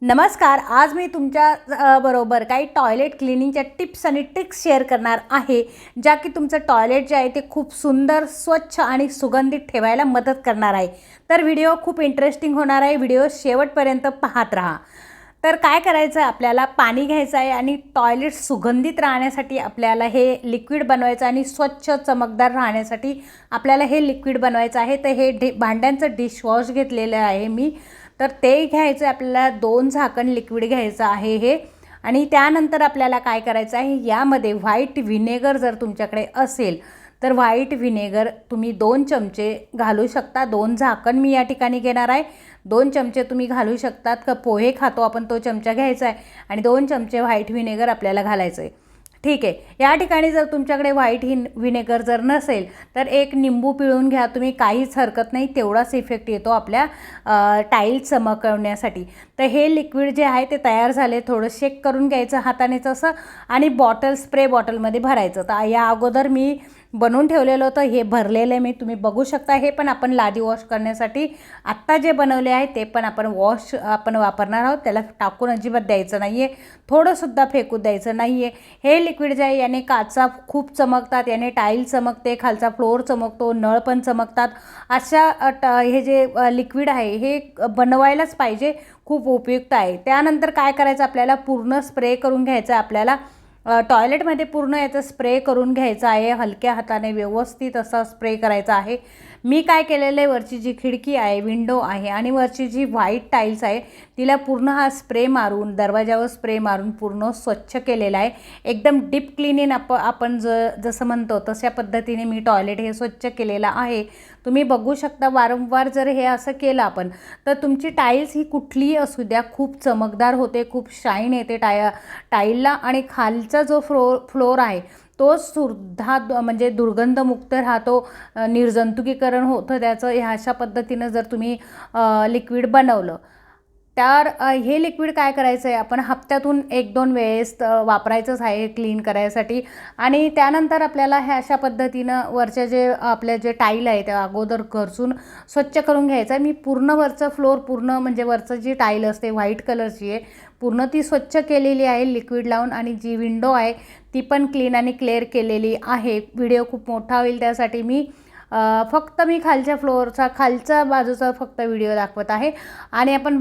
नमस्कार. आज मी तुमच्या बरोबर काही टॉयलेट क्लिनिंगच्या टिप्स आणि ट्रिक्स शेअर करणार आहे, ज्या की तुमचं टॉयलेट जे आहे ते खूप सुंदर, स्वच्छ आणि सुगंधित ठेवायला मदत करणार आहे. तर व्हिडिओ खूप इंटरेस्टिंग होणार आहे. व्हिडिओ शेवटपर्यंत पाहत राहा. तर काय करायचं आहे, आपल्याला पाणी घ्यायचं आहे आणि टॉयलेट सुगंधित राहण्यासाठी आपल्याला हे लिक्विड बनवायचं आणि स्वच्छ चमकदार राहण्यासाठी आपल्याला हे लिक्विड बनवायचं आहे. तर हे भांड्यांचं डिशवॉश घेतलेलं आहे मी. तर ते घ्यायचं आपल्याला 2 झाकण लिक्विड घ्यायचं आहे हे. आणि त्यानंतर आपल्याला काय करायचं आहे, यामध्ये व्हाईट व्हिनेगर जर तुमच्याकडे असेल तर व्हाईट व्हिनेगर तुम्ही 2 चमचे घालू शकता. 2 झाकण मी या ठिकाणी घेणार आहे. 2 चमचे तुम्ही घालू शकतात. का पोहे खातो आपण तो चमचा घ्यायचा आहे आणि 2 चमचे व्हाईट व्हिनेगर आपल्याला घालायचं आहे. ठीक आहे. या ठिकाणी जर तुमच्याकडे व्हाईट व्हिनेगर जर नसेल तर एक निंबू पिळून घ्या तुम्ही, काहीच हरकत नाही. तेवढाच इफेक्ट येतो आपल्या टाईल चमकवण्यासाठी. तर हे लिक्विड जे आहे ते तयार झाले. थोडं शेक करून घ्यायचं हातानेच असं आणि स्प्रे बॉटलमध्ये भरायचं. तर या अगोदर मी बनवून ठेवलेलं होतं, हे भरलेलं आहे मी, तुम्ही बघू शकता. हे पण आपण लादी वॉश करण्यासाठी आत्ता जे बनवले आहे ते पण आपण वापरणार आहोत. त्याला टाकून अजिबात द्यायचं नाही आहे, थोडंसुद्धा फेकू द्यायचं नाही आहे. हे लिक्विड जे आहे याने काचा खूप चमकतात, याने टाईल चमकते, खालचा फ्लोअर चमकतो, नळ पण चमकतात. अशा हे जे लिक्विड आहे हे बनवायलाच पाहिजे, खूप उपयुक्त आहे. त्यानंतर काय करायचं, आपल्याला पूर्ण स्प्रे करून घ्यायचं आहे. आपल्याला टॉयलेटमध्ये पूर्ण याचा स्प्रे करून घ्यायचा आहे. हलक्या हाताने व्यवस्थित असा स्प्रे करायचा आहे. मी काय केलेलं आहे, वरची जी खिडकी आहे, विंडो आहे आणि वरची जी व्हाईट टाईल्स आहे तिला पूर्ण हा स्प्रे मारून, दरवाजावर स्प्रे मारून पूर्ण स्वच्छ केलेला आहे. एकदम डीप क्लिनिंग आपण जसं म्हणतो तशा पद्धतीने मी टॉयलेट हे स्वच्छ केलेलं आहे. तुम्ही बघू शकता. वारंवार जर हे असं केलं आपण तर तुमची टाईल्स ही कुठलीही असू द्या खूप चमकदार होते, खूप शाईन येते टाईलला. आणि खालचा जो फ्लोअर आहे तो सुद्धा म्हणजे दुर्गंधमुक्त राहतो, निर्जंतुकीकरण होतं त्याचं. ह्या अशा पद्धतीनं जर तुम्ही लिक्विड बनवलं तर हे लिक्विड काय करायचं आहे, आपण हप्त्यातून 1-2 वेळेस वापरायचंच आहे क्लीन करायसाठी. आणि त्यानंतर आपल्याला ह्या अशा पद्धतीनं वरच्या जे आपल्या जे टाईल आहे त्या अगोदर घरसून स्वच्छ करून घ्यायचं आहे. मी पूर्ण वरचं फ्लोअर, पूर्ण म्हणजे वरचं जी टाईल असते व्हाईट कलरची आहे, पूर्ण ती स्वच्छ केलेली आहे लिक्विड लावून. आणि जी विंडो आहे ती पण क्लीन आणि क्लिअर केलेली आहे. व्हिडिओ खूप मोठा होईल त्यासाठी मी फक्त खालच्या बाजूचा फक्त व्हिडिओ दाखवत आहे. आणि आपण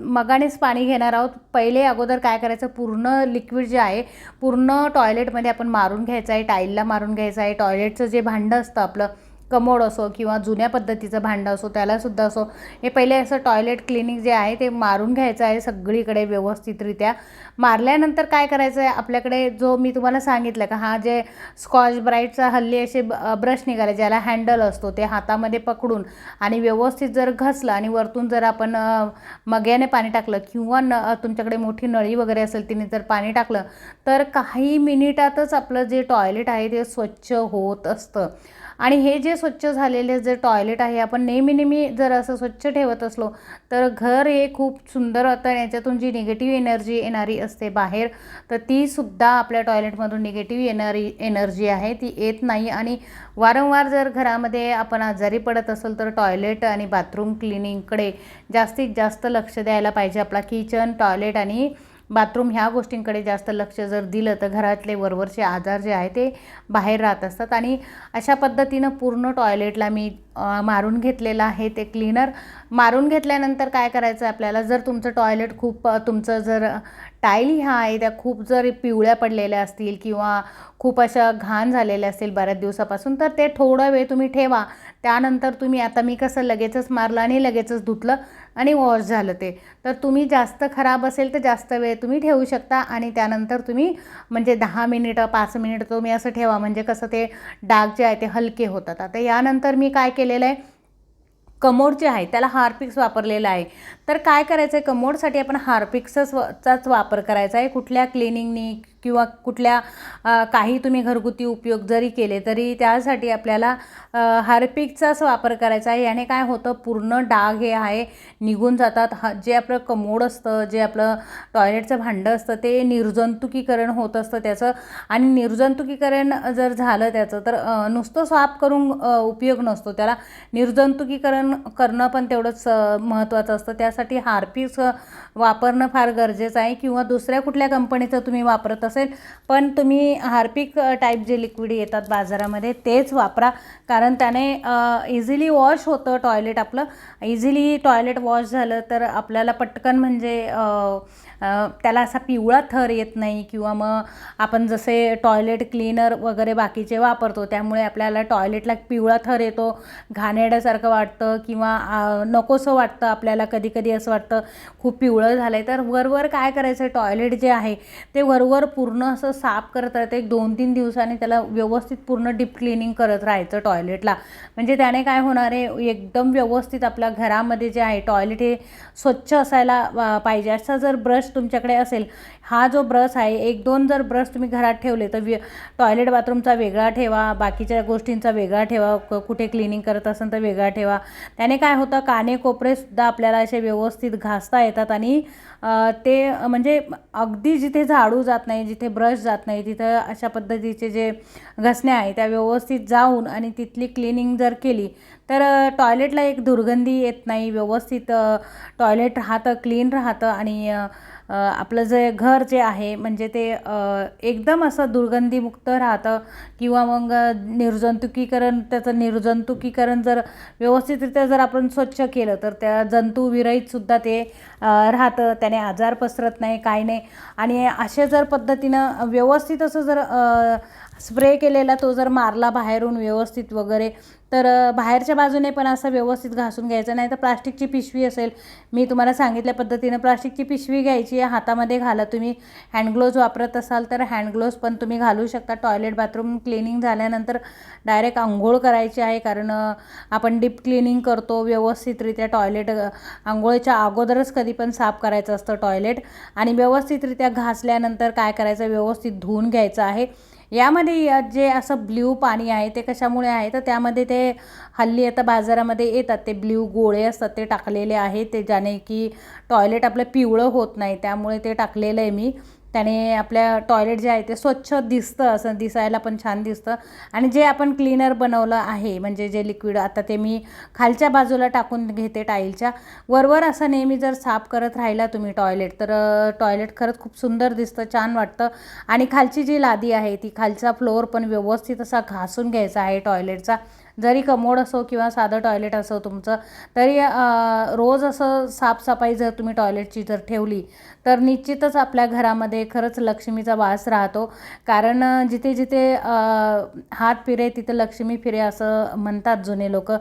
मगानेच पाणी घेणार आहोत. पहिले अगोदर काय करायचं, पूर्ण लिक्विड जे आहे पूर्ण टॉयलेटमध्ये आपण मारून घ्यायचं आहे, टाईलला मारून घ्यायचं आहे. टॉयलेटचं जे भांडं असतं आपलं, कमोड असो किंवा जुन्या पद्धतीचं भांडं असो त्यालासुद्धा असो, हे पहिले असं टॉयलेट क्लिनिंग जे आहे ते मारून घ्यायचं आहे सगळीकडे व्यवस्थितरित्या. मारल्यानंतर काय करायचं आहे, आपल्याकडे जो मी तुम्हाला सांगितलं का हा जे स्कॉच ब्राईटचा हल्ली असे ब्रश निघाले ज्याला हँडल असतो, ते हातामध्ये पकडून आणि व्यवस्थित जर घसलं आणि वरतून जर आपण मग्याने पाणी टाकलं किंवा तुमच्याकडे मोठी नळी वगैरे असेल तिने जर पाणी टाकलं तर काही मिनिटातच आपलं जे टॉयलेट आहे ते स्वच्छ होत असतं. आणि हे जे स्वच्छ झालेले जे टॉयलेट आहे आपण नेहमी जर असं स्वच्छ ठेवत असलो तर घर हे खूप सुंदर होतं. याच्यातून जी निगेटिव्ह एनर्जी येणारी असते बाहेर, तर ती सुद्धा आपल्या टॉयलेटमधून निगेटिव्ह येणारी एनर्जी आहे ती येत नाही. आणि वारंवार जर घरामध्ये आपण आजारी पडत असेल तर टॉयलेट आणि बाथरूम क्लिनिंगकडे जास्तीत जास्त लक्ष द्यायला पाहिजे. आपला किचन, टॉयलेट आणि बाथरूम ह्या गोष्टींकडे जास्त लक्ष जर दिलं तर घरातले वरवरचे आजार जे आहे ते बाहेर राहत असतात. आणि अशा पद्धतीनं पूर्ण टॉयलेटला मी मारून घेतलेलं आहे ते क्लीनर. मारून घेतल्यानंतर काय करायचं आपल्याला, जर तुमचं टॉयलेट खूप तुमचं जर टाईल ह्या आहे त्या खूप जर पिवळ्या पडलेल्या असतील किंवा खूप अशा घाण झालेल्या असतील बऱ्याच दिवसापासून, तर ते थोडा वेळ तुम्ही ठेवा. त्यानंतर तुम्ही, आता मी कसं लगेचच मारलं आणि लगेचच धुतलं आणि वॉश झालं ते, तर तुम्ही जास्त खराब असेल तर जास्त वेळ तुम्ही ठेवू शकता. आणि त्यानंतर तुम्ही म्हणजे 10 मिनिटं 5 मिनिटं तुम्ही असं ठेवा, म्हणजे कसं ते डाग जे आहे ते हलके होतात. आता यानंतर मी काय केलेलं आहे, कमोड जे आहे त्याला हार्पिक्स वापरलेला आहे. तर काय करायचं आहे, कमोडसाठी आपण हार्पिक्सचाच वापर करायचा आहे. कुठल्या क्लिनिंगनी किंवा कुठल्या काही तुम्ही घरगुती उपयोग जरी केले तरी त्यासाठी आपल्याला हार्पिकचाच वापर करायचा आहे. याने काय होतं, पूर्ण डाग हे आहे निघून जातात. जे आपलं कमोड असतं, जे आपलं टॉयलेटचं भांडं असतं ते निर्जंतुकीकरण होत असतं त्याचं. आणि निर्जंतुकीकरण जर झालं त्याचं तर नुसतं साफ करून उपयोग नसतो, त्याला निर्जंतुकीकरण करणं पण तेवढंच महत्त्वाचं असतं. त्या त्यासाठी हार्पिक वापरणं फार गरजेचं आहे, किंवा दुसऱ्या कुठल्या कंपनीचं तुम्ही वापरत असेल पण तुम्ही हार्पिक टाईप जे लिक्विड येतात बाजारामध्ये तेच वापरा, कारण त्याने इझिली वॉश होतं टॉयलेट आपलं. इझिली टॉयलेट वॉश झालं तर आपल्याला पटकन म्हणजे त्याला असा पिवळा थर येत नाही, किंवा मग आपण जसे टॉयलेट क्लीनर वगैरे बाकीचे वापरतो त्यामुळे आपल्याला टॉयलेटला पिवळा थर येतो, घाणेरड्यासारखं वाटतं, किंवा नकोसं वाटतं आपल्याला. कधी कधी असं वाटतं खूप पिवळं झालं आहे, तर वरवर काय करायचं, टॉयलेट जे आहे ते वरवर पूर्ण असं साफ करत राहतं. 1-2-3 दिवसांनी त्याला व्यवस्थित पूर्ण डीप क्लिनिंग करत राहायचं टॉयलेटला. म्हणजे त्याने काय होणार आहे, एकदम व्यवस्थित आपल्या घरामध्ये जे आहे टॉयलेट हे स्वच्छ असायला पाहिजे. असा जर ब्रश तुमच्याकडे असेल, हा जो ब्रश आहे 1-2 जर ब्रश तुम्ही घरात ठेवले तर टॉयलेट बाथरूमचा वेगळा ठेवा, बाकीच्या गोष्टींचा वेगळा ठेवा, कुठे क्लिनिंग करत असेल तर वेगळा ठेवा. त्याने काय होतं, कानेकोपरेसुद्धा आपल्याला असे व्यवस्थित घासता येतात, आणि ते म्हणजे अगदी जिथे झाडू जात नाही, जिथे ब्रश जात नाही, तिथं अशा पद्धतीचे जे घसण्या आहे त्या व्यवस्थित जाऊन आणि तिथली क्लिनिंग जर केली तर टॉयलेटला एक दुर्गंधी येत नाही, व्यवस्थित टॉयलेट राहतं, क्लीन राहतं, आणि आपलं जे घर जे आहे म्हणजे ते एकदम असं दुर्गंधीमुक्त राहतं. किंवा मग त्याचं निर्जंतुकीकरण जर व्यवस्थितरित्या जर आपण स्वच्छ केलं तर त्या जंतुविरहितसुद्धा ते राहतं, त्याने आजार पसरत नाही, काही नाही. आणि अशा जर पद्धतीनं व्यवस्थित असं जर स्प्रे केलेला तो जर मारला बाहेरून व्यवस्थित वगैरे, तर बाहेरच्या बाजूने पण असं व्यवस्थित घासून घ्यायचं. नाही तर प्लास्टिकची पिशवी असेल, मी तुम्हाला सांगितल्या पद्धतीनं प्लास्टिकची पिशवी घ्यायची, हातामध्ये घाला. तुम्ही हँडग्लोव्ज वापरत असाल तर हँडग्लोव्ज पण तुम्ही घालू शकता. टॉयलेट बाथरूम क्लिनिंग झाल्यानंतर डायरेक्ट आंघोळ करायची आहे, कारण आपण डीप क्लिनिंग करतो व्यवस्थितरित्या. टॉयलेट आंघोळीच्या अगोदरच कधी पण साफ करायचं असतं टॉयलेट, आणि व्यवस्थितरित्या घासल्यानंतर काय करायचं, व्यवस्थित धुवून घ्यायचं आहे. यामध्ये जे असं ब्ल्यू पाणी आहे ते कशामुळे आहे, तर त्यामध्ये ते हल्ली आता बाजारामध्ये येतात ते ब्ल्यू गोळे असतात ते टाकलेले आहे, ते ज्याने की टॉयलेट आपलं पिवळं होत नाही, त्यामुळे ते टाकलेलं आहे मी. त्याने आपल्या टॉयलेट जे आहे ते स्वच्छ दिसतं, असं दिसायला पण छान दिसतं. आणि जे आपण क्लीनर बनवलं आहे म्हणजे जे लिक्विड, आता ते मी खालच्या बाजूला टाकून घेते टाईलच्या वरवर. असं नेहमी जर साफ करत राहिला तुम्ही टॉयलेट तर टॉयलेट खरंच खूप सुंदर दिसतं, छान वाटतं. आणि खालची जी लादी आहे ती खालचा फ्लोअर पण व्यवस्थित असा घासून घ्यायचा आहे टॉयलेटचा. जरी कमोड असो किंवा साधं टॉयलेट असो तुमचं, तरी रोज असं साफसफाई जर तुम्ही टॉयलेटची जर ठेवली तर निश्चितच आपल्या घरामध्ये खरंच लक्ष्मीचा वास राहतो. कारण जिथे जिथे हात फिरे तिथे लक्ष्मी फिरे असं म्हणतात जुने लोक.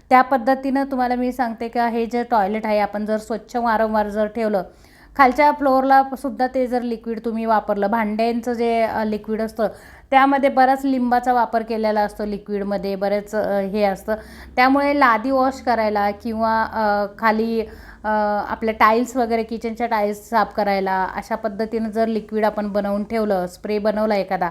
त्या पद्धतीनं तुम्हाला मी सांगते का, हे जे टॉयलेट आहे आपण जर स्वच्छ वारंवार जर ठेवलं, खालच्या फ्लोअरला सुद्धा ते जर लिक्विड तुम्ही वापरलं, भांड्यांचं जे लिक्विड असतं त्यामध्ये बराच लिंबाचा वापर केलेला असतो लिक्विडमध्ये, बरेच हे असतं. त्यामुळे लादी वॉश करायला किंवा खाली आपल्या टाईल्स वगैरे किचनच्या टाईल्स साफ करायला अशा पद्धतीनं जर लिक्विड आपण बनवून ठेवलं, स्प्रे बनवला एखादा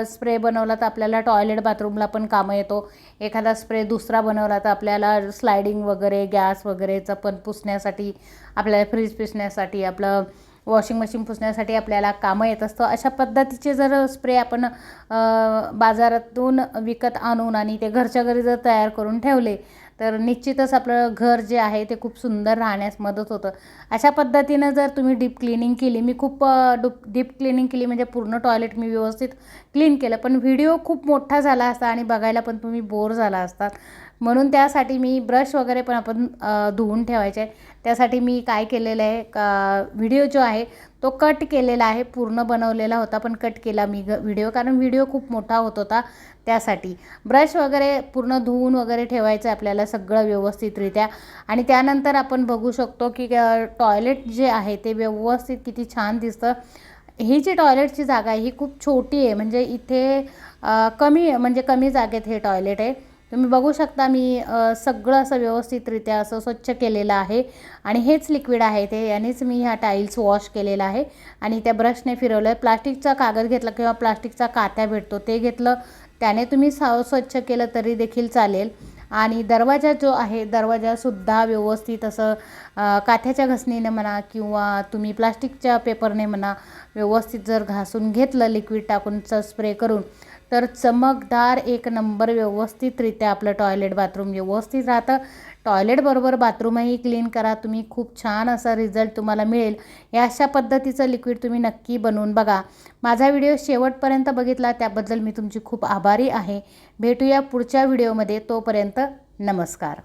स्प्रे बनवला तर आपल्याला टॉयलेट बाथरूमला पण कामं येतो. एखादा स्प्रे दुसरा बनवला तर आपल्याला स्लायडिंग वगैरे गॅस वगैरेचं पण पुसण्यासाठी, आपल्याला फ्रीज पुसण्यासाठी, आपलं वॉशिंग मशीन पुसण्यासाठी आपल्याला कामं येत असतं. अशा पद्धतीचे जर स्प्रे आपण बाजारातून विकत आणून आणि ते घरच्या घरी जर तयार करून ठेवले तर निश्चितच आपलं घर जे आहे ते खूप सुंदर राहण्यास मदत होतं. अशा पद्धतीनं जर तुम्ही डीप क्लिनिंग केली, मी खूप डीप क्लिनिंग केली म्हणजे पूर्ण टॉयलेट मी व्यवस्थित क्लीन केलं, पण व्हिडिओ खूप मोठा झाला असता आणि बघायला पण तुम्ही बोर झाला असतात. म्हणून त्यासाठी मी ब्रश वगैरे पण आपण धुवून ठेवायचे. त्यासाठी मी काय केलेलं आहे का, व्हिडिओ जो आहे तो कट केलेला आहे. पूर्ण बनवलेला होता पण कट केला मी व्हिडिओ, कारण व्हिडिओ खूप मोठा होत होता. त्यासाठी ब्रश वगैरे पूर्ण धुवून वगैरे ठेवायचं आपल्याला सगळं व्यवस्थितरित्या. आणि त्यानंतर आपण बघू शकतो की टॉयलेट जे आहे ते व्यवस्थित किती छान दिसतं. ही जी टॉयलेटची जागा आहे ही खूप छोटी आहे, म्हणजे इथे कमी जागेत हे टॉयलेट आहे. तुम्ही बघू शकता मी सगळं असं व्यवस्थितरित्या असं स्वच्छ केलेलं आहे. आणि हेच लिक्विड आहे ते, यानेच मी ह्या टाईल्स वॉश केलेला आहे. आणि त्या ब्रशने फिरवलं. प्लास्टिकचा कागद घेतला किंवा प्लास्टिकचा काथ्या भेटतो ते घेतलं, त्याने तुम्ही स्वच्छ केलं तरी देखील चालेल. आणि दरवाजा जो आहे, दरवाजासुद्धा व्यवस्थित असं काथ्याच्या घसणीने म्हणा किंवा तुम्ही प्लास्टिकच्या पेपरने म्हणा व्यवस्थित जर घासून घेतलं लिक्विड टाकून स्प्रे करून, तर चमकदार एक नंबर व्यवस्थितरित्या आपलं टॉयलेट बाथरूम व्यवस्थित राहतं. टॉयलेटबरोबर बाथरूमही क्लीन करा तुम्ही. खूप छान असा रिझल्ट तुम्हाला मिळेल. या अशा पद्धतीचं लिक्विड तुम्ही नक्की बनवून बघा. माझा व्हिडिओ शेवटपर्यंत बघितला त्याबद्दल मी तुमची खूप आभारी आहे. भेटूया पुढच्या व्हिडिओमध्ये. तोपर्यंत नमस्कार.